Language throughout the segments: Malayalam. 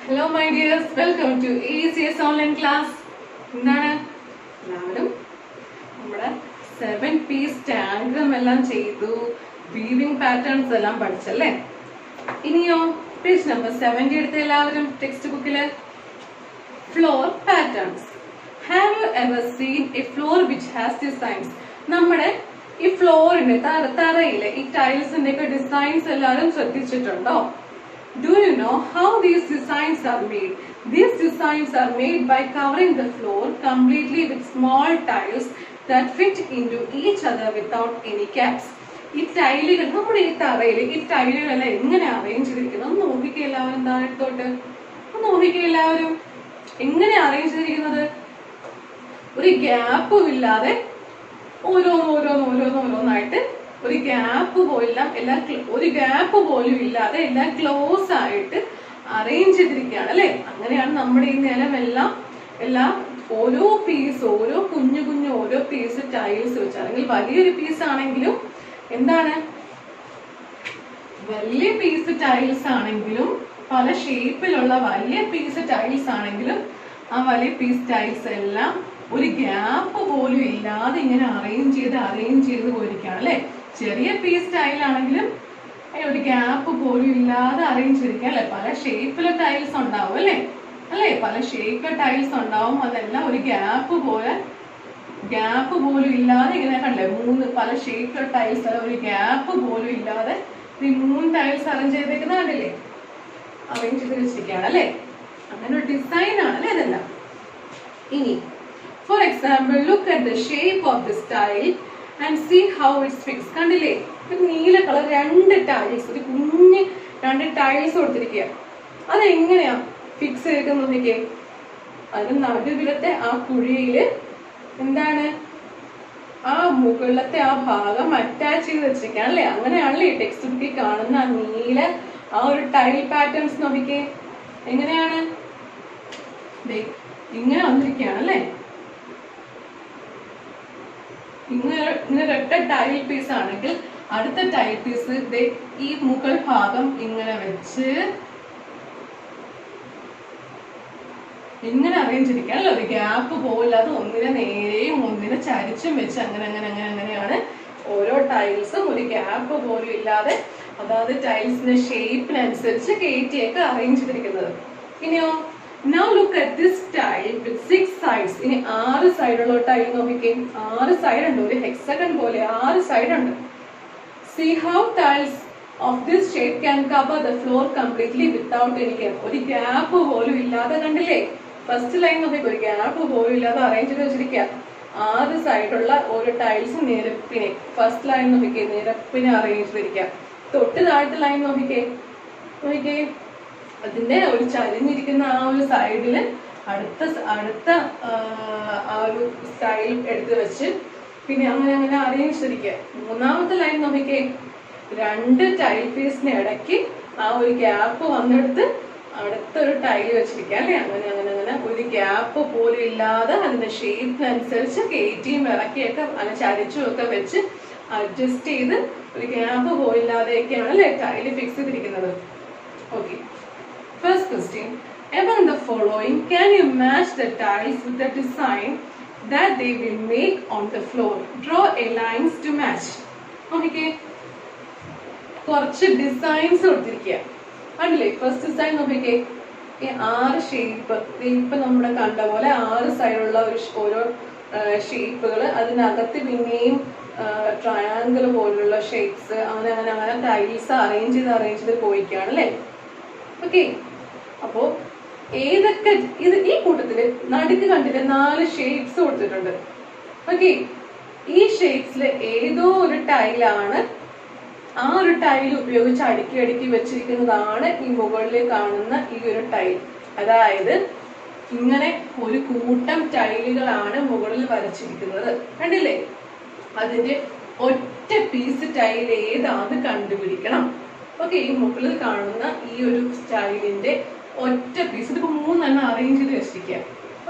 Hello my dears, welcome to ECS online class. എന്താണ് എല്ലാവരും നമ്മുടെ 7 piece diagram എല്ലാം ചെയ്തു, വീവിംഗ് പാറ്റേൺസ് എല്ലാം പഠിച്ചല്ലേ? ഇനിയോ പേജ് നമ്പർ 70 എടുത്ത എല്ലാവരും ടെക്സ്റ്റ് ബുക്കില് floor patterns. Have you ever seen a floor which has designs? നമ്മുടെ ഈ ഫ്ലോറിന്റെ തറയിലെ ഈ ടൈൽസിന്റെ ഒക്കെ ഡിസൈൻസ് എല്ലാവരും ശ്രദ്ധിച്ചിട്ടുണ്ടോ? Do you know how these designs are made? These designs are made by covering the floor completely with small tiles that fit into each other without any gaps. ഈ ടൈലുകൾ നമ്മുടെ ഈ തറയിൽ ഈ ടൈലുകളെല്ലാം എങ്ങനെ അറേഞ്ച് ചെയ്തിരിക്കുന്നത് ഒന്ന് നോക്കിക്കേ എല്ലാവരും. താഴത്തോട്ട് ഒന്ന് നോക്കിക്കേ എല്ലാവരും. എങ്ങനെ അറേഞ്ച് ചെയ്തിരിക്കുന്നത്? ഒരു ഗ്യാപ്പും ഇല്ലാതെ ഓരോന്നോരോന്നായിട്ട് ഒരു ഗ്യാപ്പ് പോലും ഒരു ഗ്യാപ്പ് പോലും ഇല്ലാതെ എല്ലാം ക്ലോസ് ആയിട്ട് അറേഞ്ച് ചെയ്തിരിക്കുകയാണ് അല്ലെ? അങ്ങനെയാണ് നമ്മുടെ ഈ നിലമെല്ലാം ഓരോ പീസ് ഓരോ കുഞ്ഞു ഓരോ പീസ് ടൈൽസ് വെച്ച്, അല്ലെങ്കിൽ വലിയൊരു പീസ് ആണെങ്കിലും എന്താണ് വലിയ പീസ് ടൈൽസ് ആണെങ്കിലും പല ഷേപ്പിലുള്ള വലിയ പീസ് ടൈൽസ് ആണെങ്കിലും ആ വലിയ പീസ് ടൈൽസ് എല്ലാം ഒരു ഗ്യാപ്പ് പോലും ഇല്ലാതെ ഇങ്ങനെ അറേഞ്ച് ചെയ്ത് പോയിരിക്കുകയാണ് അല്ലെ? ചെറിയ പീസ് ടൈൽ ആണെങ്കിലും ഒരു ഗ്യാപ്പ് പോലും ഇല്ലാതെ അറേഞ്ച് ചെയ്തിരിക്കുക അല്ലെ? പല ഷേപ്പിലെ ടൈൽസ് ഉണ്ടാവും അല്ലെ? പല ഷേപ്പിലെ ടൈൽസ് ഉണ്ടാവും, അതെല്ലാം ഒരു ഗ്യാപ്പ് പോലും ഇല്ലാതെ ഇങ്ങനെ കണ്ടില്ലേ? പല ഷേപ്പിലെ ടൈൽസ് ഒരു ഗ്യാപ്പ് പോലും ഇല്ലാതെ ഈ 3 ടൈൽസ് അറേഞ്ച് ചെയ്തേക്കുന്ന കണ്ടില്ലേ? അറേഞ്ച് ചെയ്ത് വെച്ചിരിക്കുകയാണ് അല്ലെ? അങ്ങനെ ഒരു ഡിസൈൻ ആണ് അല്ലെ അതെല്ലാം. ഇനി for example, look at the shape of this tile and see how it's fixed. കണ്ടില്ലേ? ഒരു നീല കളർ 2 ടൈൽസ്, ഒരു കുഞ്ഞ് 2 ടൈൽസ് കൊടുത്തിരിക്കുക. അതെങ്ങനെയാ ഫിക്സ് ചെയ്തിരിക്കുന്നതൊക്കെ? അതിന് നടുവിലത്തെ ആ കുഴിയില് എന്താണ് ആ മുകളിലത്തെ ആ ഭാഗം അറ്റാച്ച് ചെയ്ത് വെച്ചിരിക്കുകയാണ് അല്ലെ? അങ്ങനെയാണല്ലേ ടെക്സ്റ്റ് ബുക്കിൽ കാണുന്ന നീല ആ ഒരു ടൈൽ പാറ്റേൺസ് നോക്കിക്കേ. എങ്ങനെയാണ്? ഇങ്ങനെ വന്നിരിക്കുകയാണ് അല്ലെ? ഇങ്ങനെ ഒറ്റ ടൈൽ പീസ് ആണെങ്കിൽ അടുത്ത ടൈൽ പീസ് ഈ മുകൾ ഭാഗം ഇങ്ങനെ വെച്ച് ഇങ്ങനെ അറേഞ്ച് ചെയ്തിരിക്കുകയാണ്. ഒരു ഗ്യാപ്പ് പോലില്ലാതെ ഒന്നിനെ നേരെയും ഒന്നിനെ ചരിച്ചും വെച്ച് അങ്ങനെയാണ് ഓരോ ടൈൽസും ഒരു ഗ്യാപ്പ് പോലും ഇല്ലാതെ അതായത് ടൈൽസിന്റെ ഷേപ്പിനനുസരിച്ച് കയറ്റിയൊക്കെ അറേഞ്ച് ചെയ്തിരിക്കുന്നത്. ഇനിയോ now look at this tile with 6 sides. ഇനി 6 സൈഡുള്ള ടൈൽ നോക്കിക്കേ. 6 സൈഡ് ഉണ്ട്, ഒരു ഹെക്സഗൺ പോലെ 6 സൈഡ് ഉണ്ട്. See how tiles of this shape can cover the floor completely without any gap. ഒരു ഗ്യാപ്പ് പോലും ഇല്ലാതെ കണ്ടില്ലേ? ഫസ്റ്റ് ലൈൻ നോക്കിക്കോ, ഒരു ഗ്യാപ്പ് പോലും ഇല്ലാതെ അറേഞ്ച് ചെയ്ത് വെച്ചിരിക്കുക. 6 സൈഡുള്ള ഒരു ടൈൽസ് നിരപ്പിനെ ഫസ്റ്റ് ലൈൻ നോക്കിക്കേ, നിരപ്പിനെ അറേഞ്ച് ചെയ്തിരിക്കുക. തൊട്ട് താഴത്തെ ലൈൻ നോക്കിക്കേ അതിന്റെ ഒരു ചരിഞ്ഞിരിക്കുന്ന ആ ഒരു സൈഡില് അടുത്ത ആ ഒരു സ്റ്റൈൽ എടുത്ത് വെച്ച് പിന്നെ അങ്ങനെ അറേഞ്ച് ചെയ്തിരിക്കുക. മൂന്നാമത്തെ ലൈൻ നോക്കിക്കേ, 2 ടൈൽ പീസിന് ഇടയ്ക്ക് ആ ഒരു ഗ്യാപ്പ് വന്നെടുത്ത് അടുത്തൊരു ടൈൽ വെച്ചിരിക്കുക അല്ലെ? അങ്ങനെ ഒരു ഗ്യാപ്പ് പോലും ഇല്ലാതെ അതിന്റെ ഷേപ്പിനനുസരിച്ച് കയറ്റിയും ഇറക്കിയൊക്കെ അങ്ങനെ ചരിച്ചും ഒക്കെ വെച്ച് അഡ്ജസ്റ്റ് ചെയ്ത് ഒരു ഗ്യാപ്പ് പോലില്ലാതെയൊക്കെയാണ് അല്ലെ ടൈല് ഫിക്സ് ചെയ്തിരിക്കുന്നത്. Okay, first question, among the following can you match the tiles with the design that they will make on the floor? Draw a lines to match. Okay, കുറച്ച് ഡിസൈൻസ് കൊടുത്തിരിക്കുക ആണല്ലേ? ഫസ്റ്റ് ഡിസൈൻ നോക്കിക്കേ, ഈ 6 ഷേപ്പ് ഇപ്പൊ നമ്മുടെ കണ്ട പോലെ 6 സൈഡുള്ള ഓരോ ഷേപ്പുകൾ, അതിനകത്ത് പിന്നെയും ട്രയാങ്കിൾ പോലുള്ള ഷേപ്സ് അങ്ങനെ ടൈൽസ് അറേഞ്ച് ചെയ്ത് പോയിക്കാണ് അല്ലേ? ഓക്കെ, അപ്പോ ഏതൊക്കെ ഈ കൂട്ടത്തില് നടുക്ക് കണ്ടിട്ട് 4 ഷേപ്സ് കൊടുത്തിട്ടുണ്ട്. ഓക്കെ, ഈ ഷേപ്സില് ഏതോ ഒരു ടൈലാണ് ആ ഒരു ടൈൽ ഉപയോഗിച്ച് അടുക്കി വെച്ചിരിക്കുന്നതാണ് ഈ മുകളിൽ കാണുന്ന ഈ ഒരു ടൈൽ. അതായത് ഇങ്ങനെ ഒരു കൂട്ടം ടൈലുകളാണ് മുകളിൽ വരച്ചിരിക്കുന്നത് കണ്ടില്ലേ? അതിന്റെ ഒറ്റ പീസ് ടൈൽ ഏതാന്ന് കണ്ടുപിടിക്കണം. ഓക്കെ, ഈ മുകളിൽ കാണുന്ന ഈ ഒരു സ്റ്റൈലിന്റെ ഒറ്റ പീസ്, ഇതിപ്പോ 3 അറേഞ്ച് ചെയ്ത് വെച്ചിരിക്കുക.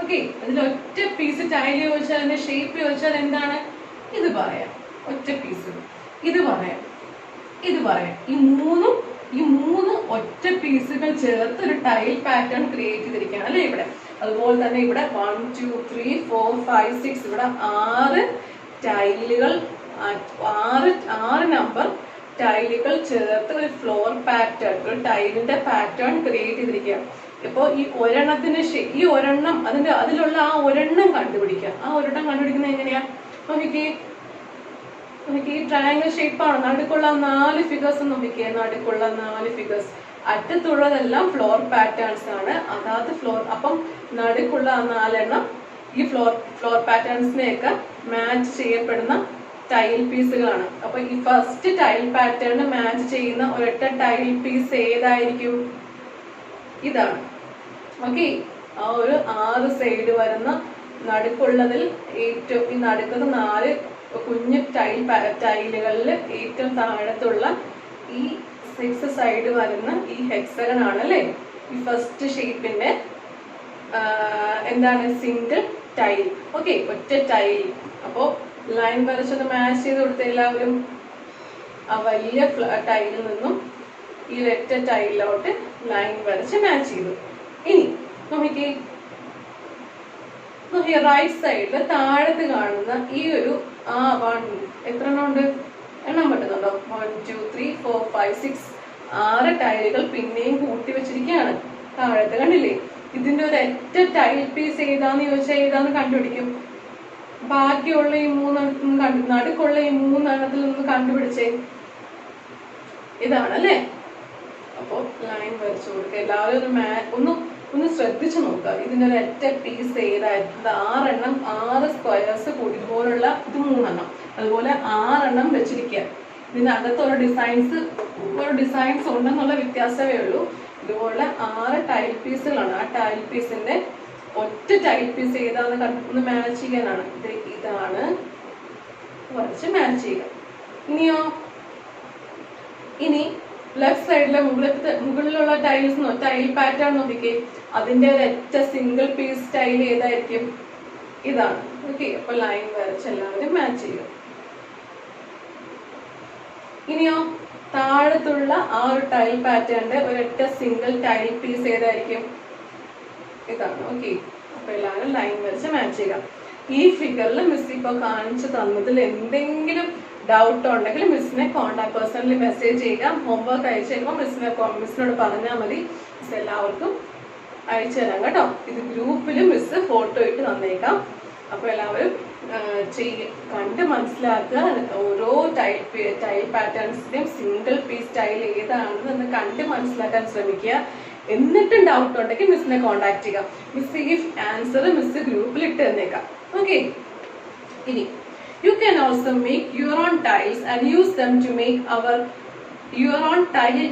ഓക്കെ, അതിൽ ഒറ്റ പീസ് ടൈൽ ചോദിച്ചാൽ അതിന്റെ ഷേപ്പ് ചോദിച്ചാൽ എന്താണ്? ഇത് പറയാം, ഒറ്റ പീസ്. ഇത് പറയാം. ഈ 3 ഒറ്റ പീസുകൾ ചേർത്ത് ഒരു ടൈൽ പാറ്റേൺ ക്രിയേറ്റ് ചെയ്തിരിക്കുകയാണ് അല്ലേ ഇവിടെ. അതുപോലെ തന്നെ ഇവിടെ 1 2 3 4 5 6 ഇവിടെ 6 ടൈലുകൾ, 6 നമ്പർ ടൈലുകൾ ചേർത്ത് ഒരു ഫ്ലോർ പാറ്റേൺ, ഒരു ടൈലിന്റെ പാറ്റേൺ ക്രിയേറ്റ് ചെയ്തിരിക്കുക. ഇപ്പൊ ഈ ഒരെണ്ണത്തിന് ഈ ഒരെണ്ണം അതിലുള്ള ആ ഒരെണ്ണം കണ്ടുപിടിക്കുക. ആ ഒരെണ്ണം കണ്ടുപിടിക്കുന്നത് എങ്ങനെയാ? നോക്കിക്കേ, ഈ ട്രയാങ്കിൾ ഷേപ്പാണ്. നടുക്കുള്ള 4 ഫിഗേഴ്സ് നോക്കിക്കേ, നടുക്കുള്ള 4 ഫിഗേഴ്സ്, അറ്റത്തുള്ളതെല്ലാം ഫ്ലോർ പാറ്റേൺസ് ആണ്. അതാത് ഫ്ലോർ, അപ്പം നടുക്കുള്ള ആ 4 എണ്ണം ഈ ഫ്ലോർ പാറ്റേൺസിനെയൊക്കെ മാച്ച് ചെയ്യപ്പെടുന്ന ടൈൽ പീസുകളാണ്. അപ്പൊ ഈ ഫസ്റ്റ് ടൈൽ പാറ്റേൺ മാച്ച് ചെയ്യുന്ന ഒരൊറ്റ ടൈൽ പീസ് ഏതായിരിക്കും? ഇതാണ്. ഓക്കെ, ആ ഒരു 6 സൈഡ് വരുന്ന നടുക്കുള്ളതിൽ ഏറ്റവും ഈ നടുക്കുന്ന 4 കുഞ്ഞു ടൈലുകളിൽ ഏറ്റവും താഴത്തുള്ള ഈ 6 സൈഡ് വരുന്ന ഈ ഹെക്സഗൺ ആണ് അല്ലേ ഈ ഫസ്റ്റ് ഷേപ്പിന്റെ എന്താണ്? Single tile. ഓക്കെ, ഒറ്റ ടൈൽ. അപ്പോ ലൈൻ വരച്ചൊന്ന് മാച്ച് ചെയ്ത് കൊടുത്ത എല്ലാവരും ആ വലിയ ടൈലിൽ നിന്നും ഈ ഒറ്റ ടൈലിലോട്ട് ലൈൻ വരച്ച് മാച്ച് ചെയ്തു. ഇനി നോക്കിക്കേ, റൈറ്റ് സൈഡില് താഴത്ത് കാണുന്ന ഈ ഒരു എത്ര എണ്ണം ഉണ്ട്? എണ്ണം പറ്റുന്നുണ്ടോ? 1 2 3 4 5 6 6 ടൈലുകൾ പിന്നെയും കൂട്ടി വെച്ചിരിക്കുകയാണ് താഴത്ത്. കണ്ടില്ലേ? ഇതിന്റെ ഒരു ഒറ്റ ടൈൽ പീസ് ഏതാന്ന് ചോദിച്ചാൽ ഏതാന്ന് കണ്ടുപിടിക്കും? ബാക്കിയുള്ള ഈ 3 നടുക്കുള്ള ഈ 3 എണ്ണത്തിൽ നിന്ന് കണ്ടുപിടിച്ചേ. ഇതാണ് അല്ലേ? അപ്പൊ ലൈൻ വരച്ചു കൊടുക്കുക. എല്ലാവരും ഒന്ന് ശ്രദ്ധിച്ചു നോക്കുക. ഇതിന്റെ ഒരു ഒറ്റ പീസ് ഏതായിരിക്കും? 6 എണ്ണം, 6 സ്ക്വയേഴ്സ് കൂടി പോലുള്ള ഇത് 3 എണ്ണം, അതുപോലെ 6 എണ്ണം വെച്ചിരിക്കുക. ഇതിനകത്ത് ഒരു ഡിസൈൻസ് ഉണ്ടെന്നുള്ള വ്യത്യാസമേ ഉള്ളൂ. ഇതുപോലെ 6 ടൈൽ പീസുകളാണ്. ആ ടൈൽ പീസിന്റെ ഒറ്റ ടൈൽ പീസ് ഏതാന്ന് ഒന്ന് മാച്ച് ചെയ്യാനാണ്. ഇതാണ് വരച്ച് മാച്ച് ചെയ്യുക. ഇനി ലെഫ്റ്റ് സൈഡിലെ മുകളിലുള്ള ടൈൽ പാറ്റേൺ നോക്കിക്കേ. അതിന്റെ ഒരൊറ്റ സിംഗിൾ പീസ് ടൈൽ ഏതായിരിക്കും? ഇതാണ്. ഓക്കെ, അപ്പൊ ലൈൻ വരച്ച് എല്ലാവരും മാച്ച് ചെയ്യുക. ഇനിയോ താഴത്തുള്ള ആ ഒരു ടൈൽ പാറ്റേണിന്റെ ഒരൊറ്റ സിംഗിൾ ടൈൽ പീസ് ഏതായിരിക്കും? ഇതാണ്. ഓക്കെ, അപ്പൊ എല്ലാവരും ലൈൻ വരച്ച് മാച്ച് ചെയ്യുക. ഈ ഫിഗറിൽ മിസ് ഇപ്പൊ കാണിച്ചു തന്നതിൽ എന്തെങ്കിലും ഡൗട്ട് ഉണ്ടെങ്കിൽ മിസ്സിനെ പേഴ്സണലി മെസ്സേജ് ചെയ്യുക. ഹോംവർക്ക് അയച്ചു തരുമ്പോൾ മിസ്സിനോട് പറഞ്ഞാൽ മതി. മിസ് എല്ലാവർക്കും അയച്ചു തരാം കേട്ടോ. ഇത് ഗ്രൂപ്പിൽ മിസ് ഫോട്ടോ ഇട്ട് തന്നേക്കാം. അപ്പൊ എല്ലാവരും കണ്ട് മനസ്സിലാക്കുക. ഓരോ ടൈൽ പാറ്റേൺസിന്റെയും സിംഗിൾ പീസ് ടൈൽ ഏതാണെന്ന് കണ്ട് മനസ്സിലാക്കാൻ ശ്രമിക്കുക. എന്നിട്ടും ഡൗട്ട് ഉണ്ടെങ്കിൽ മിസ്സിനെ കോൺടാക്ട് ചെയ്യുക. മിസ് ഈ ആൻസർ മിസ് ഗ്രൂപ്പിൽ ഇട്ട് തന്നേക്കാം. ഓക്കെ, ഇനി you can also make your own tiles and use them to make your own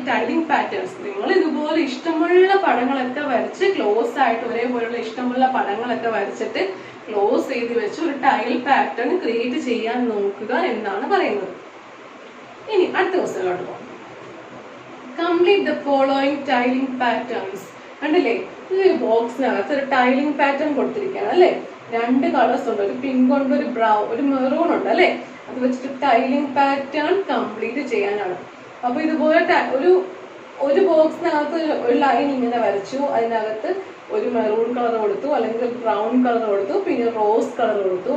tiling patterns. നിങ്ങൾ ഇതുപോലെ ഇഷ്ടമുള്ള പടങ്ങളൊക്കെ വരച്ച് ക്ലോസ് ആയിട്ട് ഒരേപോലെയുള്ള ഇഷ്ടമുള്ള പടങ്ങളൊക്കെ വരച്ചിട്ട് ക്ലോസ് ചെയ്ത് വെച്ച് ഒരു ടൈൽ പാറ്റേൺ ക്രിയേറ്റ് ചെയ്യാൻ നോക്കുക എന്നാണ് പറയുന്നത്. ഇനി അടുത്ത ക്വസ്റ്റ്യനിലോട്ട് പോകാം. Complete the following tiling patterns. കണ്ടില്ലേ, ഈ ബോക്സിനകത്ത് ഒരു ടൈലിംഗ് പാറ്റേൺ കൊടുത്തിരിക്കുകയാണ് അല്ലേ? 2 കളേഴ്സ് ഉണ്ട്, ഒരു പിങ്ക് ഉണ്ട്, ഒരു ബ്രൗൺ, ഒരു മെറൂൺ ഉണ്ട് അല്ലേ? അത് വെച്ചിട്ട് ടൈലിംഗ് പാറ്റേൺ കംപ്ലീറ്റ് ചെയ്യാനാണ്. അപ്പൊ ഇതുപോലെ ഒരു ബോക്സിനകത്ത് ഒരു ലൈൻ ഇങ്ങനെ വരച്ചു. അതിനകത്ത് ഒരു മെറൂൺ കളർ കൊടുത്തു, അല്ലെങ്കിൽ ബ്രൗൺ കളർ കൊടുത്തു, പിന്നെ റോസ് കളർ കൊടുത്തു.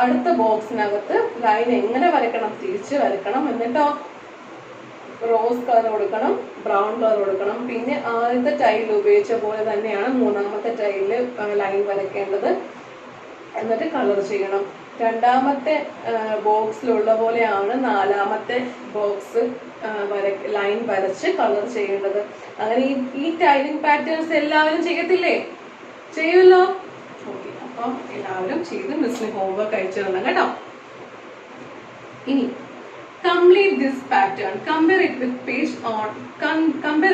അടുത്ത ബോക്സിനകത്ത് ലൈൻ എങ്ങനെ വരക്കണം? തിരിച്ച് വരക്കണം. എന്നിട്ടോ റോസ് കളർ കൊടുക്കണം, ബ്രൗൺ കളർ കൊടുക്കണം. പിന്നെ ആദ്യത്തെ ടൈൽ ഉപയോഗിച്ച പോലെ തന്നെയാണ് 3ാമത്തെ ടൈലില് ലൈൻ വരയ്ക്കേണ്ടത്. എന്നിട്ട് കളർ ചെയ്യണം. 2ാമത്തെ ബോക്സിലുള്ള പോലെയാണ് 4ാമത്തെ ബോക്സ് ലൈൻ വരച്ച് കളർ ചെയ്യേണ്ടത്. അങ്ങനെ ഈ ടൈലിംഗ് പാറ്റേൺസ് എല്ലാവരും ചെയ്യത്തില്ലേ? ചെയ്യുമല്ലോ. ഓക്കെ, അപ്പൊ എല്ലാവരും ചെയ്ത് മിസ്സിന് ഹോംവർക്ക് അയച്ചു തരണം കേട്ടോ. ഇനി complete this pattern. Compare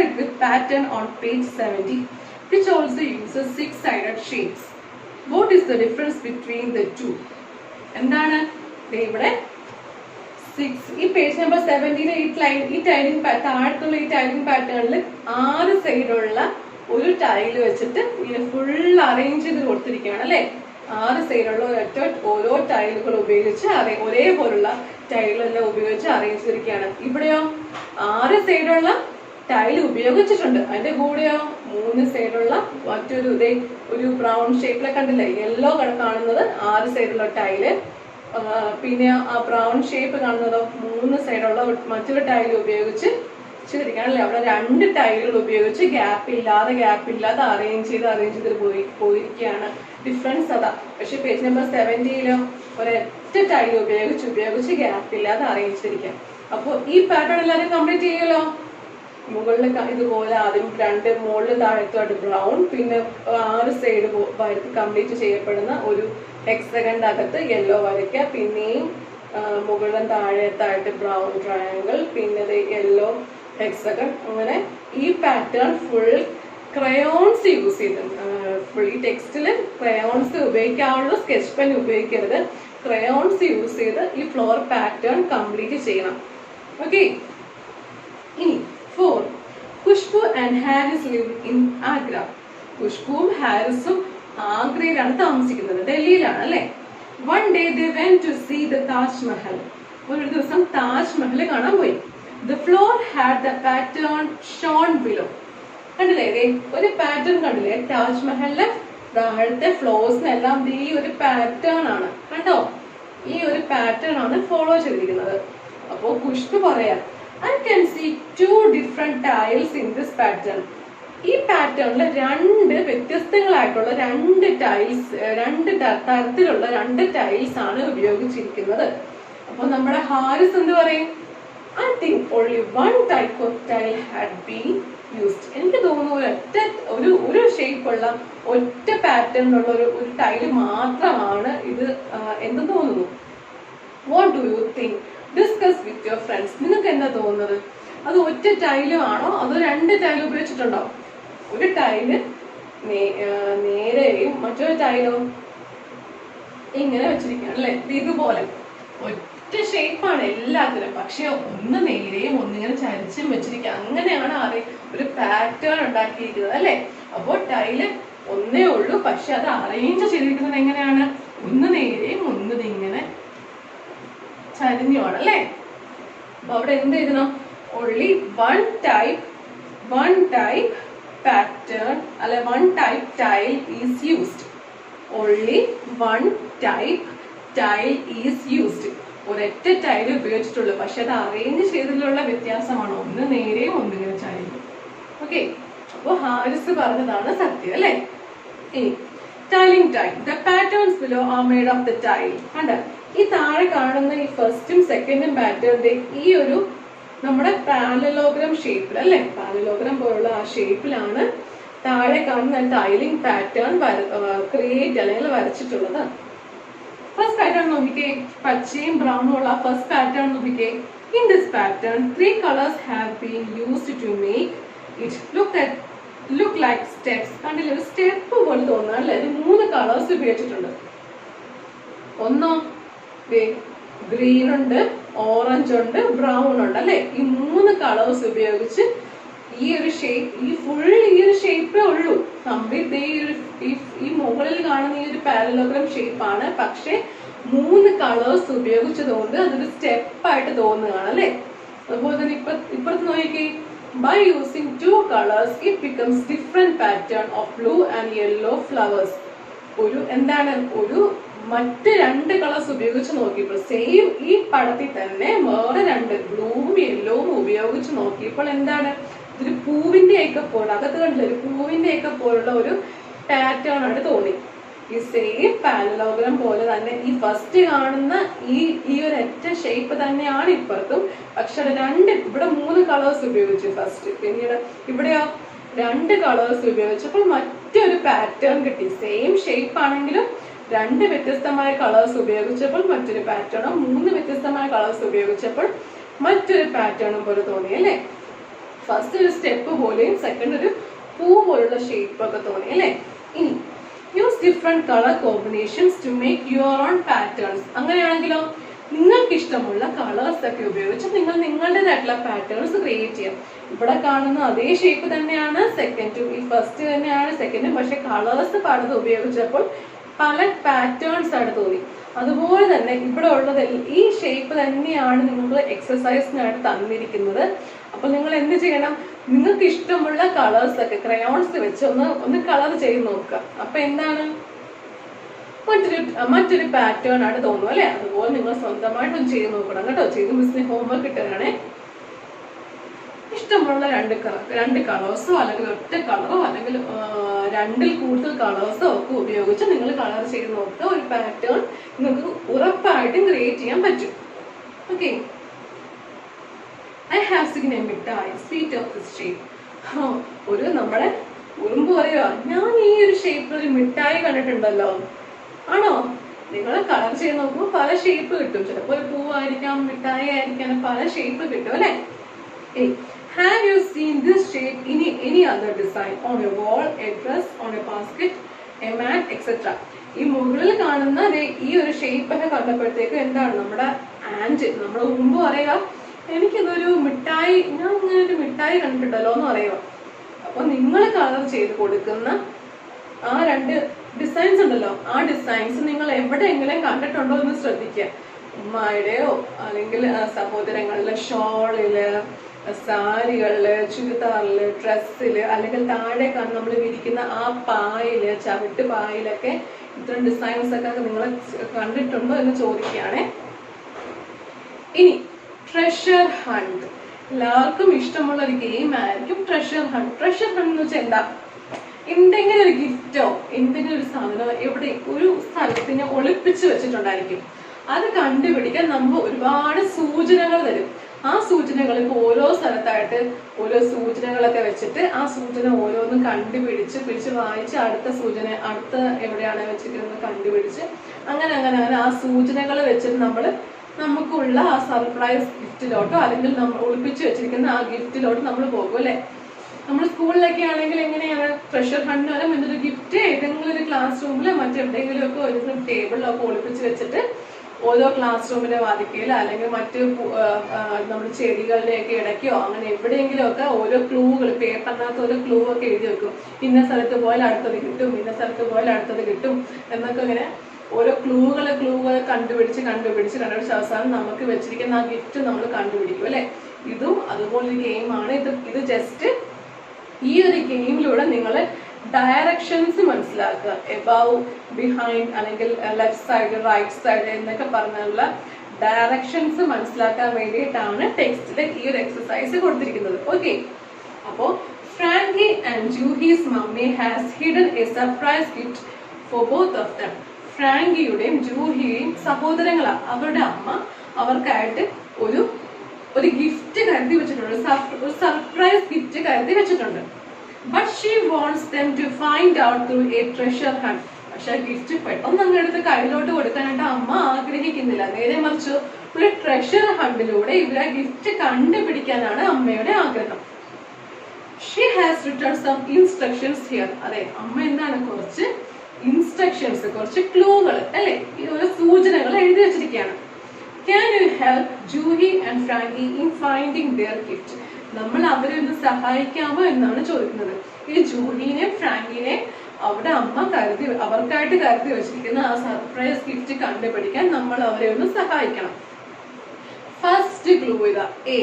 it with pattern on page 70, which also uses 6-sided shapes. What is the difference between the two? എന്താണ് ഇവിടെ ഈ പേജ് നമ്പർ 70 ഈ ടൈലിംഗ് താഴത്തുള്ള ഈ ടൈലിംഗ് പാറ്റേണിൽ 6 സൈഡുള്ള ഒരു ടൈല് വെച്ചിട്ട് ഇങ്ങനെ ഫുൾ അറേഞ്ച് ചെയ്ത് കൊടുത്തിരിക്കുകയാണ് അല്ലെ? 6 സൈഡുള്ള ഓരോ ടൈലുകൾ ഉപയോഗിച്ച് ഒരേപോലുള്ള ടൈലെല്ലാം ഉപയോഗിച്ച് അറേഞ്ച് ചെയ്തിരിക്കുകയാണ്. ഇവിടെയോ 6 സൈഡുള്ള ടൈൽ ഉപയോഗിച്ചിട്ടുണ്ട്. അതിന്റെ കൂടെയോ 3 സൈഡുള്ള മറ്റൊരു ഒരു ബ്രൗൺ ഷേപ്പിലെ കണ്ടില്ലേ, യെല്ലോ കാണുന്നത് 6 സൈഡുള്ള ടൈല്, പിന്നെ ആ ബ്രൗൺ ഷേപ്പ് കാണുന്നതോ 3 സൈഡുള്ള മറ്റൊരു ടൈൽ ഉപയോഗിച്ച് ചെയ്തിരിക്കുകയാണല്ലേ. അവിടെ 2 ടൈലുകൾ ഉപയോഗിച്ച് ഗ്യാപ്പ് ഇല്ലാതെ അറേഞ്ച് ചെയ്ത് പോയിരിക്കുകയാണ്. ഡിഫറൻസ് അതാ. പക്ഷെ പേജ് നമ്പർ 70-ലോ ഒരൊറ്റ ടൈൽ ഉപയോഗിച്ച് ഗ്യാപ്പ് ഇല്ലാതെ അറേഞ്ച് ചെയ്തിരിക്കാം. അപ്പോൾ ഈ പാറ്റേൺ എല്ലാവരും കംപ്ലീറ്റ് ചെയ്യുമല്ലോ. മുകളിൽ ഇതുപോലെ ആദ്യം 2 മുകളിൽ താഴത്തോട്ട് ബ്രൗൺ, പിന്നെ 6 സൈഡ് കംപ്ലീറ്റ് ചെയ്യപ്പെടുന്ന ഒരു ഹെക്സഗൺ അകത്ത് യെല്ലോ വരയ്ക്കുക, പിന്നെയും മുകളിലും താഴത്തായിട്ട് ബ്രൗൺ ട്രയാങ്കിൾ, പിന്നെ യെല്ലോ ഹെക്സഗൺ. അങ്ങനെ ഈ പാറ്റേൺ ഫുൾ ക്രയോൺസ് യൂസ് ചെയ്ത് ഫുൾ ഈ ടെക്സ്റ്റിൽ ക്രയോൺസ് ഉപയോഗിക്കാവുള്ളൂ, സ്കെച്ച് പെൻ ഉപയോഗിക്കരുത്. ക്രയോൺസ് യൂസ് ചെയ്ത് ഈ ഫ്ലോർ പാറ്റേൺ കംപ്ലീറ്റ് ചെയ്യണം. ഓക്കെ. ഇനി 4. Khushbu and Haris live in Agra. ഖുഷ്ബുവും ഹാരിസും ആഗ്രയിലാണ് താമസിക്കുന്നത്, ഡൽഹിയിലാണ് അല്ലെ. One day they went to see the Taj Mahal. ഒരു ദിവസം താജ് മഹൽ കാണാൻ പോയി. The floor had the pattern shown below. കണ്ടില്ലേ, ഒരു പാറ്റേൺ കണ്ടില്ലേ താജ് മഹലിലെ താഴത്തെ ഫ്ലോർസിനെല്ലാം ഈ ഒരു പാറ്റേൺ ആണ്. കണ്ടോ, ഈ ഒരു പാറ്റേൺ ആണ് ഫോളോ ചെയ്തിരിക്കുന്നത്. അപ്പോ ഖുഷ്ബു പറയാം, I can see 2 different tiles in this pattern. ഈ പാറ്റേണിൽ 2 വ്യത്യസ്തങ്ങളായിട്ടുള്ള 2 ടൈൽസ്, 2 തരത്തിലുള്ള 2 ടൈൽസ് ആണ് ഉപയോഗിച്ചിരിക്കുന്നത്. അപ്പൊ നമ്മുടെ ഹാരിസ് എന്ത് പറയും? I think only one type of tile had been used. എനിക്ക് തോന്നുന്നു ഒരു ഷേപ്പുള്ള ഒറ്റ പാറ്റേണിലുള്ള ഒരു ടൈല് മാത്രമാണ് ഇത് എന്ന് തോന്നുന്നു. What do you think? Discuss with your friends. നിങ്ങൾക്ക് എന്താ തോന്നുന്നത്? അത് ഒറ്റ ടൈലും ആണോ അതോ 2 ടൈൽ ഉപയോഗിച്ചിട്ടുണ്ടോ? ഒരു ടൈല് നേരെയും മറ്റൊരു ടൈലോ ഇങ്ങനെ വെച്ചിരിക്കുകയാണ് അല്ലെ. ഇതുപോലെ ഒറ്റ ഷേപ്പാണ് എല്ലാത്തിനും, പക്ഷെ ഒന്ന് നേരെയും ഒന്നിങ്ങനെ ചരിച്ചും വെച്ചിരിക്കുക. അങ്ങനെയാണ് ഒരു പാറ്റേൺ ഉണ്ടാക്കിയിരിക്കുന്നത് അല്ലെ. അപ്പോൾ ടൈല് ഒന്നേ ഉള്ളൂ, പക്ഷെ അത് അറേഞ്ച് ചെയ്തിരിക്കുന്നത് എങ്ങനെയാണ്? ഒന്ന് നേരെയും ഒന്ന് ഇങ്ങനെ ചരിഞ്ഞുമാണ് അല്ലേ. അപ്പൊ അവിടെ എന്ത് എഴുതണം? ഓൺലി വൺ ടൈപ്പ് പാറ്റേൺ അല്ലെ one type tile is used. Only one type tile is used. ഒരൊറ്റ ടൈൽ ഉപയോഗിച്ചിട്ടുള്ളൂ, പക്ഷെ അത് അറേഞ്ച് ചെയ്തതിലുള്ള വ്യത്യാസമാണ്, ഒന്ന് നേരെയും ഒന്നിങ്ങനെ ചരിഞ്ഞു. ഓക്കെ. അപ്പൊ ഹാരിസ് പറഞ്ഞതാണ് സത്യം അല്ലെ. ഇനി tiling tile. The patterns below are made of the tile. കണ്ട, ഈ താഴെ കാണുന്ന ഈ ഫസ്റ്റും സെക്കൻഡും പാറ്റേണിന്റെ ഈ ഒരു നമ്മുടെ പാരലലോഗ്രാം ഷേപ്പിൽ അല്ലെ, പാരലലോഗ്രാം പോലുള്ള ആ ഷേപ്പിലാണ് താഴെ കാണുന്ന ടൈലിംഗ് പാറ്റേൺ ക്രിയേറ്റ് അല്ലെങ്കിൽ വരച്ചിട്ടുള്ളത്. ഫസ്റ്റ് പാറ്റേൺ നോക്കിക്കേ, പച്ചയും ബ്രൗണും ഉള്ള ഫസ്റ്റ് പാറ്റേൺ നോക്കിക്കേ. In this pattern 3 colours have been used to make it look like steps. കണ്ടില്ലേ, ഒരു സ്റ്റെപ്പ് പോലെ തോന്നുന്നു അല്ലെ. 3 കളേഴ്സ് ഉപയോഗിച്ചിട്ടുണ്ട്. ഒന്നോ ഗ്രീൻ ഉണ്ട്, ഓറഞ്ച് ഉണ്ട്, ബ്രൗൺ ഉണ്ട് അല്ലെ. ഈ 3 കളേഴ്സ് ഉപയോഗിച്ച് ഈ ഒരു ഷേപ്പ്, ഈ ഒരു ഷേപ്പേ ഉള്ളൂ കംപ്ലീറ്റ്. ഈ മുകളിൽ കാണുന്ന ഈ ഒരു പാരലലോഗ്രാം ഷേപ്പാണ്, പക്ഷെ 3 കളേഴ്സ് ഉപയോഗിച്ചതുകൊണ്ട് അതൊരു സ്റ്റെപ്പായിട്ട് തോന്നുകയാണ് അല്ലെ. അതുപോലെ തന്നെ ഇപ്പുറത്ത് നോക്കിക്കേ, by using 2 colors it becomes different pattern of blue and yellow flowers. ഒരു മറ്റ് 2 കളേഴ്സ് ഉപയോഗിച്ച് നോക്കിയപ്പോൾ സെയിം ഈ പടത്തിൽ തന്നെ വേറെ 2 ബ്ലൂവും യെല്ലോവും ഉപയോഗിച്ച് നോക്കിയപ്പോൾ എന്താണ്, ഇതൊരു പൂവിന്റെ ഒക്കെ പോലെ, അകത്ത് കണ്ടില്ല, ഒരു പൂവിന്റെ ഒക്കെ പോലുള്ള ഒരു പാറ്റേൺ ആയിട്ട് തോന്നി. ഈ സെയിം പാരലലോഗ്രാം പോലെ തന്നെ ഈ ഫസ്റ്റ് കാണുന്ന ഈ ഒരു ഒറ്റ ഷേപ്പ് തന്നെയാണ് ഇപ്പുറത്തും, പക്ഷെ ഇവിടെ 3 കളേഴ്സ് ഉപയോഗിച്ചു ഫസ്റ്റ്. പിന്നീട് ഇവിടെയോ 2 കളേഴ്സ് ഉപയോഗിച്ചപ്പോൾ മറ്റൊരു പാറ്റേൺ കിട്ടി. സെയിം ഷേപ്പ് ആണെങ്കിലും 2 വ്യത്യസ്തമായ കളേഴ്സ് ഉപയോഗിച്ചപ്പോൾ മറ്റൊരു പാറ്റേണും, 3 വ്യത്യസ്തമായ കളേഴ്സ് ഉപയോഗിച്ചപ്പോൾ മറ്റൊരു പാറ്റേണും പോലെ തോന്നി അല്ലെ. ഫസ്റ്റ് ഒരു സ്റ്റെപ്പ് പോലെയും സെക്കൻഡ് ഒരു പൂ പോലുള്ള ഷേപ്പ് ഒക്കെ തോന്നി അല്ലെ. ഇനി use different colour combinations to make your own patterns. അങ്ങനെയാണെങ്കിലോ നിങ്ങൾക്ക് ഇഷ്ടമുള്ള കളേഴ്സ് ഒക്കെ ഉപയോഗിച്ച് നിങ്ങൾ നിങ്ങളുടേതായിട്ടുള്ള പാറ്റേൺസ് ക്രിയേറ്റ് ചെയ്യാം. ഇവിടെ കാണുന്ന അതേ ഷേപ്പ് തന്നെയാണ് സെക്കൻഡും, ഈ ഫസ്റ്റ് തന്നെയാണ് സെക്കൻഡും, പക്ഷെ കളേഴ്സ് പലത് ഉപയോഗിച്ചപ്പോൾ പല പാറ്റേൺസ് ആണ് തോന്നി. അതുപോലെ തന്നെ ഇവിടെ ഉള്ളത് ഈ ഷേപ്പ് തന്നെയാണ് നിങ്ങൾക്ക് എക്സസൈസിനായിട്ട് തന്നിരിക്കുന്നത്. അപ്പൊ നിങ്ങൾ എന്ത് ചെയ്യണം, നിങ്ങൾക്ക് ഇഷ്ടമുള്ള കളേഴ്സ് ഒക്കെ ക്രയോൺസ് വെച്ച് ഒന്ന് കളർ ചെയ്ത് നോക്കുക. അപ്പൊ എന്താണ് മറ്റൊരു പാറ്റേൺ ആയിട്ട് തോന്നും അല്ലെ. അതുപോലെ നിങ്ങൾ സ്വന്തമായിട്ടൊന്ന് ചെയ്ത് നോക്കണം കേട്ടോ. ചെയ്ത് മിസ്സിന് ഹോംവർക്ക് ഇട്ടാണേ. ഇഷ്ടമുള്ള രണ്ട് കളേഴ്സോ അല്ലെങ്കിൽ ഒറ്റ കളറോ അല്ലെങ്കിൽ രണ്ടിൽ കൂടുതൽ കളേഴ്സോ ഒക്കെ ഉപയോഗിച്ച് നിങ്ങൾ കളർ ചെയ്ത് നോക്കുക. ഒരു പാറ്റേൺ നിങ്ങൾക്ക് ഉറപ്പായിട്ടും ക്രിയേറ്റ് ചെയ്യാൻ പറ്റും. Okay. I have seen a മിഠായി sweet of this shape. ഒരു നമ്മുടെ ഉറുമ്പ് പറയുക, ഞാൻ ഈ ഒരു ഷേപ്പിൽ ഒരു മിഠായി കണ്ടിട്ടുണ്ടല്ലോ. ആണോ? നിങ്ങൾ കളർ ചെയ്ത് നോക്കുമ്പോൾ പല ഷേപ്പ് കിട്ടും. ചിലപ്പോൾ ഒരു പൂവായിരിക്കാം, മിഠായി ആയിരിക്കാം, പല ഷേപ്പ് കിട്ടും അല്ലെ. Have you seen this shape in any other design on a wall, a dress, on a basket, a mat, etc. ഈ മുകളിൽ കാണുന്ന ഈ ഒരു ഷേപ്പ് ഒക്കെ കണ്ടപ്പോഴത്തേക്ക് എന്താണ് നമ്മുടെ നമ്മുടെ ഉറുമ്പ് പറയുക, എനിക്കിതൊരു മിഠായി, ഞാൻ ഇങ്ങനെ ഒരു മിഠായി കണ്ടിട്ടുണ്ടല്ലോ എന്ന് പറയുക. അപ്പൊ നിങ്ങൾ കളർ ചെയ്ത് കൊടുക്കുന്ന ആ രണ്ട് ഡിസൈൻസ് ഉണ്ടല്ലോ, ആ ഡിസൈൻസ് നിങ്ങൾ എവിടെയെങ്കിലും കണ്ടിട്ടുണ്ടോ എന്ന് ശ്രദ്ധിക്കുക. ഉമ്മയുടെയോ അല്ലെങ്കിൽ സഹോദരങ്ങളിലെ ഷോളില്, സാരികളില്, ചുരിദാറില്, ഡ്രസ്സില്, അല്ലെങ്കിൽ താഴെ നമ്മൾ വിരിക്കുന്ന ആ പായില്, ചവിട്ട് പായിലൊക്കെ ഇത്തരം ഡിസൈൻസ് ഒക്കെ നിങ്ങൾ കണ്ടിട്ടുണ്ടോ എന്ന് ചോദിക്കുകയാണേ. ഇനി ട്രഷർ ഹണ്ട്, എല്ലാവർക്കും ഇഷ്ടമുള്ള ഒരു ഗെയിം ആയിരിക്കും ട്രഷർ ഹണ്ട്. ട്രഷർ ഹണ്ട് എന്ന് വെച്ചാൽ എന്താ, എന്തെങ്കിലും ഒരു ഗിഫ്റ്റോ എന്തെങ്കിലും ഒരു സാധനമോ എവിടെ ഒരു സ്ഥലത്തിന് ഒളിപ്പിച്ച് വെച്ചിട്ടുണ്ടായിരിക്കും. അത് കണ്ടുപിടിക്കാൻ നമ്മൾ ഒരുപാട് സൂചനകൾ തരും. ആ സൂചനകൾ ഇപ്പൊ ഓരോ സ്ഥലത്തായിട്ട് ഓരോ സൂചനകളൊക്കെ വെച്ചിട്ട് ആ സൂചന ഓരോന്നും പിടിച്ച് വായിച്ച് അടുത്ത എവിടെയാണ് വെച്ചിരിക്കുന്നത് കണ്ടുപിടിച്ച് അങ്ങനെ ആ സൂചനകൾ വെച്ചിട്ട് നമുക്കുള്ള ആ സർപ്രൈസ് ഗിഫ്റ്റിലോട്ടോ അല്ലെങ്കിൽ നമ്മൾ ഒളിപ്പിച്ച് വെച്ചിരിക്കുന്ന ആ ഗിഫ്റ്റിലോട്ട് നമ്മൾ പോകും അല്ലെ. നമ്മൾ സ്കൂളിലൊക്കെ ആണെങ്കിൽ എങ്ങനെയാണ് ട്രഷർ ഹണ്ട് വരെ എന്തൊരു ഗിഫ്റ്റ് ഏതെങ്കിലും ഒരു ക്ലാസ് റൂമിലോ മറ്റെവിടെയെങ്കിലും ഒക്കെ ഒരു ടേബിളിലൊക്കെ ഒളിപ്പിച്ച് വെച്ചിട്ട് ഓരോ ക്ലാസ് റൂമിന്റെ വാതിക്കയിലോ അല്ലെങ്കിൽ മറ്റ് നമ്മുടെ ചെടികളുടെയൊക്കെ ഇടയ്ക്കോ അങ്ങനെ എവിടെയെങ്കിലും ഒക്കെ ഓരോ ക്ലൂകൾ പേപ്പറിനകത്ത് ഓരോ ക്ലൂ ഒക്കെ എഴുതി വെക്കും. ഇന്ന സ്ഥലത്ത് പോയാൽ അടുത്തത് കിട്ടും, ഇന്ന സ്ഥലത്ത് പോയാൽ അടുത്തത് കിട്ടും എന്നൊക്കെ ഇങ്ങനെ ഓരോ ക്ലൂകൾ കണ്ടുപിടിച്ച് അവസാനം നമുക്ക് വെച്ചിരിക്കുന്ന ആ ഗിഫ്റ്റ് നമ്മൾ കണ്ടുപിടിക്കും അല്ലെ. ഇതും അതുപോലൊരു ഗെയിമാണ്. ഇത് ജസ്റ്റ് ഈ ഒരു ഗെയിമിലൂടെ നിങ്ങൾ ഡയറക്ഷൻസ് മനസ്സിലാക്കുക. എബവ്, ബിഹൈൻഡ് അല്ലെങ്കിൽ ലെഫ്റ്റ് സൈഡ്, റൈറ്റ് സൈഡ് എന്നൊക്കെ പറഞ്ഞുള്ള ഡയറക്ഷൻസ് മനസ്സിലാക്കാൻ വേണ്ടിയിട്ടാണ് ടെക്സ്റ്റിൽ ഈ ഒരു എക്സസൈസ് കൊടുത്തിരിക്കുന്നത്. ഓക്കെ. അപ്പോ Frankie and Juhi's mummy has hidden a surprise gift for both of them. ഫ്രാങ്കിയുടെയും ജൂഹിയുടെയും സഹോദരങ്ങളാ, അവരുടെ അമ്മ അവർക്കായിട്ട് ഒരു ഗിഫ്റ്റ് കരുതി വെച്ചിട്ടുണ്ട്, ഒരു സർപ്രൈസ് ഗിഫ്റ്റ് കരുതി വെച്ചിട്ടുണ്ട്. But she wants them to find out through a treasure hunt. പക്ഷെ ഗിഫ്റ്റ് പെട്ടെന്ന് അങ്ങ് എടുത്ത് കയ്യിലോട്ട് കൊടുക്കാനായിട്ട് അമ്മ ആഗ്രഹിക്കുന്നില്ല. നേരെ മറിച്ച് ഒരു ട്രഷർ ഹണ്ടിലൂടെ ഇവരെ ഗിഫ്റ്റ് കണ്ടുപിടിക്കാനാണ് അമ്മയുടെ ആഗ്രഹം. She has written some instructions here. അതെ, അമ്മ എന്താണ് കുറച്ച് ഇൻസ്ട്രക്ഷൻസ്, കുറച്ച് ക്ലൂകൾ അല്ലെ, ഇതുപോലെ സൂചനകൾ എഴുതി വെച്ചിരിക്കുകയാണ്. Can you help Juhi and Frankie in finding their gift? നമ്മൾ അവരെ ഒന്ന് സഹായിക്കാമോ എന്നാണ് ചോദിക്കുന്നത്. ഈ ജൂഹിനെ ഫ്രാങ്കിനെ അവിടെ അമ്മ അവർക്കായിട്ട് കരുതി വെച്ചിരിക്കുന്ന ആ സർപ്രൈസ് ഗിഫ്റ്റ് കണ്ടുപിടിക്കാൻ നമ്മൾ അവരെ ഒന്ന് സഹായിക്കണം. ഫസ്റ്റ് ക്ലൂ ഇതാ, A.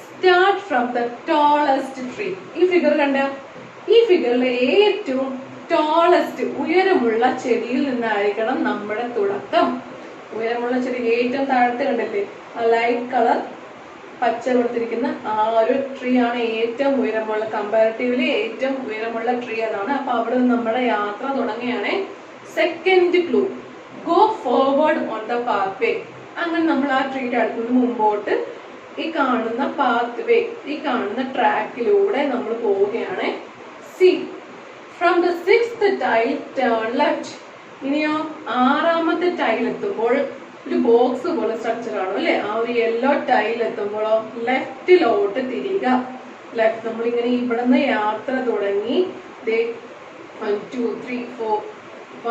Start from the tallest tree. ഈ ഫിഗർ കണ്ട, ഈ ഫിഗറിലെ ഏറ്റവും ടോളസ്റ്റ് ഉയരമുള്ള ചെടിയിൽ നിന്നായിരിക്കണം നമ്മുടെ തുടക്കം. ഉയരമുള്ള ചെടി ഏറ്റവും താഴത്ത് കണ്ടല്ലേ, ലൈറ്റ് കളർ പച്ച കൊടുത്തിരിക്കുന്ന ആ ഒരു ട്രീ ആണ് ഏറ്റവും ഉയരമുള്ള, കമ്പാരിറ്റീവ്ലി ഏറ്റവും ഉയരമുള്ള ട്രീ അതാണ്. അപ്പൊ അവിടെ നിന്ന് നമ്മുടെ യാത്ര തുടങ്ങുകയാണ്. Second clue, go forward on the pathway. അങ്ങനെ നമ്മൾ ആ ട്രീയുടെ അടുത്തുനിന്ന് മുമ്പോട്ട് ഈ കാണുന്ന പാത്വേ, ഈ കാണുന്ന ട്രാക്കിലൂടെ നമ്മൾ പോവുകയാണ്. C, from the 6th tile turn left. ഇനിയോ 6ാമത്തെ ടൈൽ എത്തുമ്പോൾ ഒരു ബോക്സ് പോലെ സ്ട്രക്ചർ ആണ് അല്ലെ. ആ ഒരു യെല്ലോ ടൈൽ എത്തുമ്പോഴോ ലെഫ്റ്റിലോട്ട് തിരിയുക. ലെഫ്റ്റ് നമ്മളിങ്ങനെ ഇവിടെ നിന്ന് യാത്ര തുടങ്ങി 1 2 3 4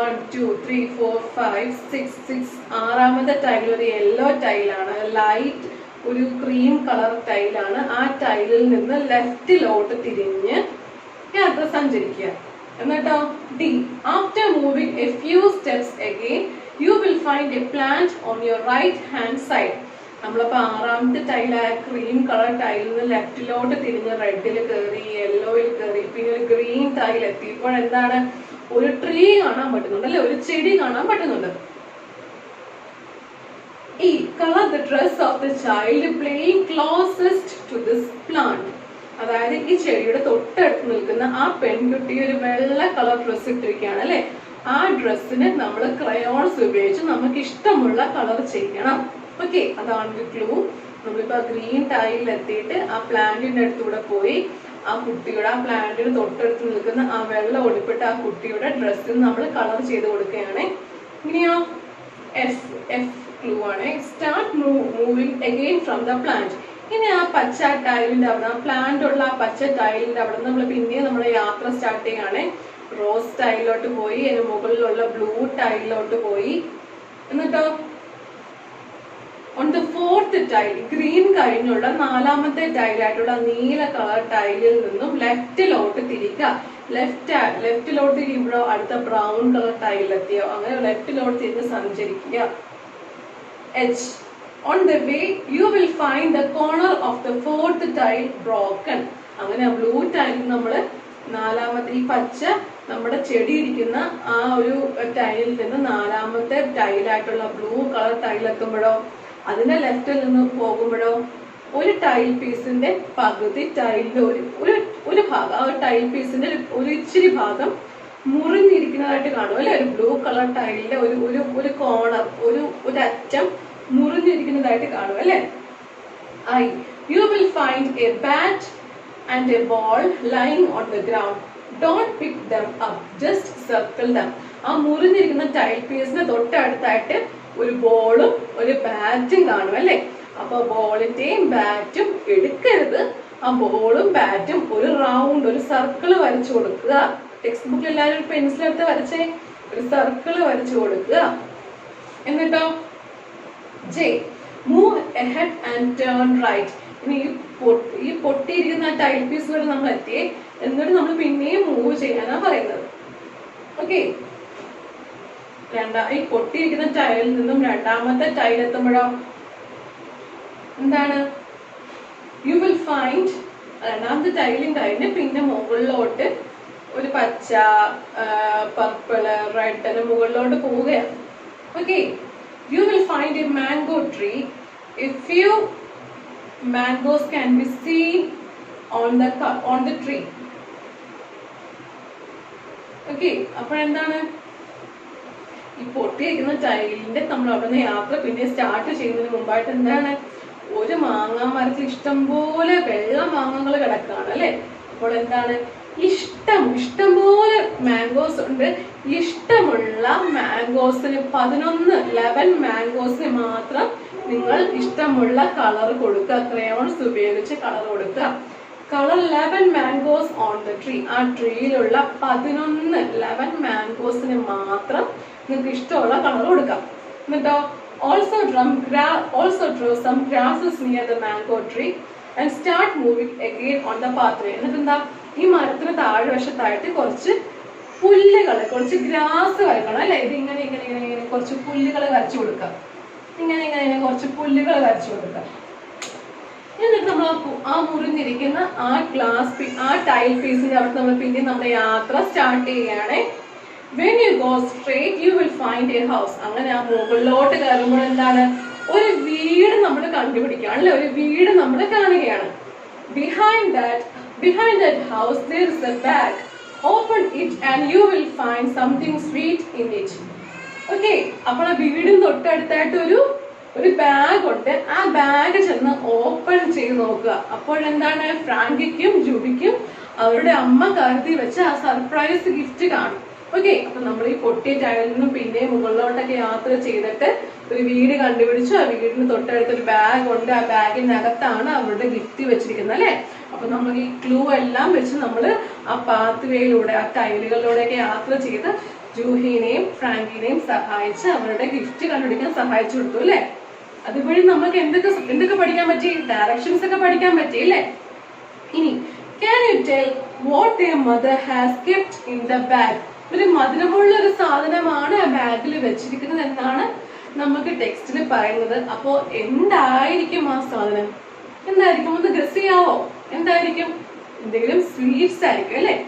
1 2 3 4 5 6 6ാമത്തെ ടൈൽ ഒരു യെല്ലോ ടൈലാണ്, ലൈറ്റ് ഒരു ക്രീം കളർ ടൈലാണ്. ആ ടൈലിൽ നിന്ന് ലെഫ്റ്റിലോട്ട് തിരിഞ്ഞ് യാത്ര സഞ്ചരിക്കുക. എന്നിട്ടോ D, after moving a few steps again you will find a plant on your right hand side. നമ്മളിപ്പോ ആറാമത്തെ ടൈലായ ക്രീം കളർ ടൈലിൽ നിന്ന് ലെഫ്റ്റിലോട്ട് തിരിഞ്ഞ് റെഡിൽ കയറി, യെല്ലോയിൽ കയറി, പിന്നെ ഒരു ഗ്രീൻ ടൈൽ എത്തി. ഇപ്പോൾ എന്താണ്, ഒരു ട്രീ കാണാൻ പറ്റുന്നുണ്ട് അല്ലെ, ഒരു ചെടി കാണാൻ പറ്റുന്നുണ്ട്. ഈ colour the dress of the child playing closest to this plant. അതായത് ഈ ചെടിയുടെ തൊട്ടടുത്ത് നിൽക്കുന്ന ആ പെൺകുട്ടി ഒരു വെള്ള കളർ ഡ്രസ് ഇട്ടിരിക്കുകയാണ് അല്ലെ. ആ ഡ്രസ്സിന് നമ്മൾ ക്രയോൺസ് ഉപയോഗിച്ച് നമുക്ക് ഇഷ്ടമുള്ള കളർ ചെയ്യണം. ഓക്കെ, അതാണ് ഒരു ക്ലൂ. നമ്മളിപ്പോ ഗ്രീൻ ടൈലിൽ എത്തിയിട്ട് ആ പ്ലാന്റിന്റെ അടുത്തൂടെ പോയി ആ കുട്ടിയുടെ, ആ പ്ലാന്റിന് തൊട്ടടുത്ത് നിൽക്കുന്ന ആ വെള്ളം ഒളിപ്പിട്ട് ആ കുട്ടിയുടെ ഡ്രസ്സിന് നമ്മൾ കളർ ചെയ്ത് കൊടുക്കുകയാണ്. ഇനിയോ എഫ് ക്ലൂ ആണ്. Start moving again from the plant. ഇനി ആ പച്ച ടൈലിന്റെ അവിടെ, ആ പ്ലാന്റ് ഉള്ള ആ പച്ച ടൈലിന്റെ അവിടെ നമ്മൾ പിന്നെയും നമ്മുടെ യാത്ര സ്റ്റാർട്ട് ചെയ്യാണ്. റോസ് ടൈലിലോട്ട് പോയി, അതിന് മുകളിലുള്ള ബ്ലൂ ടൈലിലോട്ട് പോയി. എന്നിട്ടോ on the fourth tile, green കഴിഞ്ഞുള്ള നാലാമത്തെ ടൈലായിട്ടുള്ള നീല കളർ ടൈലിൽ നിന്നും ലെഫ്റ്റിലോട്ട് തിരിക്കുക. ലെഫ്റ്റിലോട്ട് തിരിയുമ്പോഴോ അടുത്ത ബ്രൗൺ കളർ ടൈലിലെത്തിയോ, അങ്ങനെ ലെഫ്റ്റിലോട്ട് തിരിഞ്ഞ് സഞ്ചരിക്കുക. H. On the way, you will find the corner of the fourth tile broken. അങ്ങനെ ബ്ലൂ ടൈൽ നമ്മള് നാലാമത്തെ ഈ പച്ച നമ്മുടെ ചെടി ഇരിക്കുന്ന ആ ഒരു ടൈലിൽ നിന്ന് നാലാമത്തെ ടൈലായിട്ടുള്ള ബ്ലൂ കളർ ടൈൽ എത്തുമ്പോഴോ അതിന്റെ ലെഫ്റ്റിൽ നിന്ന് പോകുമ്പോഴോ ഒരു ടൈൽ പീസിന്റെ പകുതി ടൈലിന്റെ ഒരു ഭാഗം, ആ ഒരു ടൈൽ പീസിന്റെ ഒരു ഇച്ചിരി ഭാഗം മുറിഞ്ഞിരിക്കുന്നതായിട്ട് കാണും അല്ലെ. ഒരു ബ്ലൂ കളർ ടൈലിന്റെ ഒരു കോർണർ, ഒരു അറ്റം മുറിഞ്ഞിരിക്കുന്നതായിട്ട് കാണും അല്ലെ. I. You will find a bat and a ball lying on the ground. Don't pick them up, just circle them. ആ മുറിഞ്ഞിരിക്കുന്ന ടൈൽ പീസിന് തൊട്ടടുത്തായിട്ട് ഒരു ബോളും ഒരു ബാറ്റും കാണും അല്ലെ. അപ്പൊ ബോളിന്റെയും ബാറ്റും എടുക്കരുത്. ആ ബോളും ബാറ്റും ഒരു റൗണ്ട്, ഒരു സർക്കിൾ വരച്ചു കൊടുക്കുക. ടെക്സ്റ്റ് ബുക്കിൽ എല്ലാവരും പെൻസിൽ എടുത്ത് വരച്ചേ, ഒരു സർക്കിൾ വരച്ചു കൊടുക്കുക. എന്നിട്ടോ J. Move ahead and turn right. ഇനി ഈ പൊട്ടിയിരിക്കുന്ന ടൈൽ പീസ് വരെ നമ്മൾ എത്തിയേ, എന്നിട്ട് നമ്മൾ പിന്നെയും മൂവ് ചെയ്യാനാ പറയുന്നത്. ഓക്കെ, ഈ പൊട്ടിയിരിക്കുന്ന ടൈലിൽ നിന്നും രണ്ടാമത്തെ ടൈൽ എത്തുമ്പോഴോ എന്താണ്, യു വിൽ ഫൈൻഡ് രണ്ടാമത്തെ ടൈലും കഴിഞ്ഞ് പിന്നെ മുകളിലോട്ട് ഒരു പച്ച, പർപ്പിള്, റെഡ് മുകളിലോട്ട് പോവുകയാണ്. Okay, you will find a mango tree. A few mangoes can be seen on the tree. Okay, അപ്പോൾ എന്താണ്, ഈ പൊട്ടിയിരിക്കുന്ന ടൈലിന്റെ നമ്മൾ അവിടെ നിന്ന് യാത്ര പിന്നെ സ്റ്റാർട്ട് ചെയ്യുന്നതിന് മുമ്പായിട്ട് എന്താണ്, ഒരു മാങ്ങാ മരത്തിൽ ഇഷ്ടംപോലെ വെള്ള മാങ്ങകൾ കിടക്കാണ് അല്ലെ. അപ്പോൾ എന്താണ്, ഇഷ്ടംപോലെ മാംഗോസ് ഉണ്ട്. ഇഷ്ടമുള്ള മാംഗോസിന് 11 മാംഗോസിന് മാത്രം നിങ്ങൾ ഇഷ്ടമുള്ള കളർ കൊടുക്കുക. ക്രയോൺസ് ഉപയോഗിച്ച് കളർ കൊടുക്കുക. Colour 11 mangoes on the tree. ആ ട്രീയിലുള്ള 11 മാംഗോസിന് മാത്രം നിങ്ങൾക്ക് ഇഷ്ടമുള്ള കളർ കൊടുക്കാം. എന്നിട്ടോ also draw some grasses near the mango tree and start moving again on the pathway. എന്നിട്ട് എന്താ, ഈ മരത്തിന് താഴ്വശത്തായിട്ട് കുറച്ച് പുല്ലുകൾ, കുറച്ച് ഗ്രാസ് വരക്കണം അല്ലെ. ഇത് ഇങ്ങനെ ഇങ്ങനെ ഇങ്ങനെ ഇങ്ങനെ കുറച്ച് പുല്ലുകൾ വരച്ചു കൊടുക്കുക. ഇങ്ങനെ ഇങ്ങനെ ഇങ്ങനെ കുറച്ച് പുല്ലുകൾ വരച്ചു കൊടുക്കുക. എന്നിട്ട് നമ്മൾ ആ മുറിഞ്ഞിരിക്കുന്ന ആ ടൈൽ പീസിന്റെ അവിടെ നമ്മൾ പിന്നെ നമ്മുടെ യാത്ര സ്റ്റാർട്ട് ചെയ്യുകയാണ്. When you go straight, you will find a house. അങ്ങനെ ആ മുകളിലോട്ട് കയറുമ്പോൾ എന്താണ്, ഒരു വീട് നമ്മൾ കണ്ടുപിടിക്കുകയാണ് അല്ലെ. ഒരു വീട് നമ്മൾ കാണുകയാണ്. Behind that house there is a bag. Open it and you will find something sweet in it. Okay, അപ്പോൾ ആ വീടിന് തൊട്ടടുത്തായിട്ട് ഒരു ബാഗ് ഉണ്ട്. ആ ബാഗ് ചെന്ന് ഓപ്പൺ ചെയ്ത് നോക്കുക. അപ്പോഴെന്താണ്, ഫ്രാങ്കിക്കും ജൂബിക്കും അവരുടെ അമ്മ കരുതി വെച്ച ആ സർപ്രൈസ് ഗിഫ്റ്റ് കാണും. ഓക്കെ, അപ്പൊ നമ്മൾ ഈ പൊട്ടിയ ടൈലിൽ നിന്നും പിന്നെ മുകളിലോട്ടൊക്കെ യാത്ര ചെയ്തിട്ട് ഒരു വീട് കണ്ടുപിടിച്ചു. ആ വീടിന് തൊട്ടടുത്ത് ഒരു ബാഗ് ഉണ്ട്. ആ ബാഗിനകത്താണ് അവരുടെ ഗിഫ്റ്റ് വെച്ചിരിക്കുന്നത് അല്ലെ. അപ്പൊ നമ്മൾ ഈ ക്ലൂ എല്ലാം വെച്ച് നമ്മൾ ആ പാത്വേയിലൂടെ, ആ ടൈലുകളിലൂടെയൊക്കെ യാത്ര ചെയ്ത് ജൂഹിനെയും ഫ്രാങ്കിനെയും സഹായിച്ച് അവരുടെ ഗിഫ്റ്റ് കണ്ടുപിടിക്കാൻ സഹായിച്ചു കൊടുത്തു അല്ലെ. അതുവഴി നമുക്ക് എന്തൊക്കെ പഠിക്കാൻ പറ്റി, ഡയറക്ഷൻസ് ഒക്കെ പഠിക്കാൻ പറ്റി അല്ലേ. ഇനി can you tell what their mother has kept in the bag? ഒരു മധുരമുള്ള ഒരു സാധനമാണ് ആ ബാഗിൽ വെച്ചിരിക്കുന്നത് എന്നാണ് നമുക്ക് ടെക്സ്റ്റിൽ പറയുന്നത്. അപ്പോ എന്തായിരിക്കും ആ സാധനം? എന്തായിരിക്കും? ഒന്ന് ഗസ് ചെയ്യാവോ? എന്തായിരിക്കും? എന്തെങ്കിലും സ്വീറ്റ്സ് ആയിരിക്കും അല്ലെ?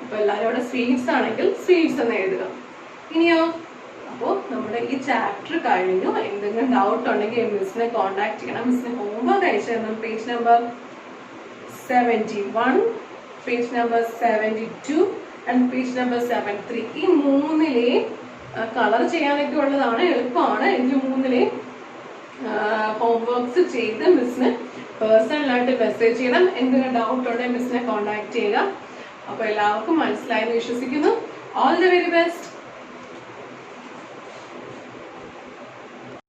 അപ്പൊ എല്ലാവരും അവിടെ സ്വീറ്റ്സ് ആണെങ്കിൽ സ്വീറ്റ്സ് എന്ന് എഴുതുക. ഇനിയോ? അപ്പോ നമ്മുടെ ഈ ചാപ്റ്റർ കഴിഞ്ഞു. എന്തെങ്കിലും ഡൗട്ട് ഉണ്ടെങ്കിൽ മിസ്സിനെ കോൺടാക്ട് ചെയ്യണം. മിസ്സിന് ഹോംവർക്ക് അയച്ചു തരണം. Page number 71, page number 72 and page number 73. ഈ മൂന്നിലെ കളർ ചെയ്യാനൊക്കെ ഉള്ളതാണ്, എളുപ്പമാണ്. എനിക്ക് മൂന്നിലെ ഹോംവർക്ക്സ് ചെയ്ത് മിസ്സിന് പേഴ്സണലായിട്ട് മെസ്സേജ് ചെയ്യണം. എന്തെങ്കിലും ഡൗട്ട് ഉണ്ടെങ്കിൽ മിസ്സിനെ കോൺടാക്ട് ചെയ്യുക. അപ്പൊ എല്ലാവർക്കും മനസ്സിലായെന്ന് വിശ്വസിക്കുന്നു. All the very best.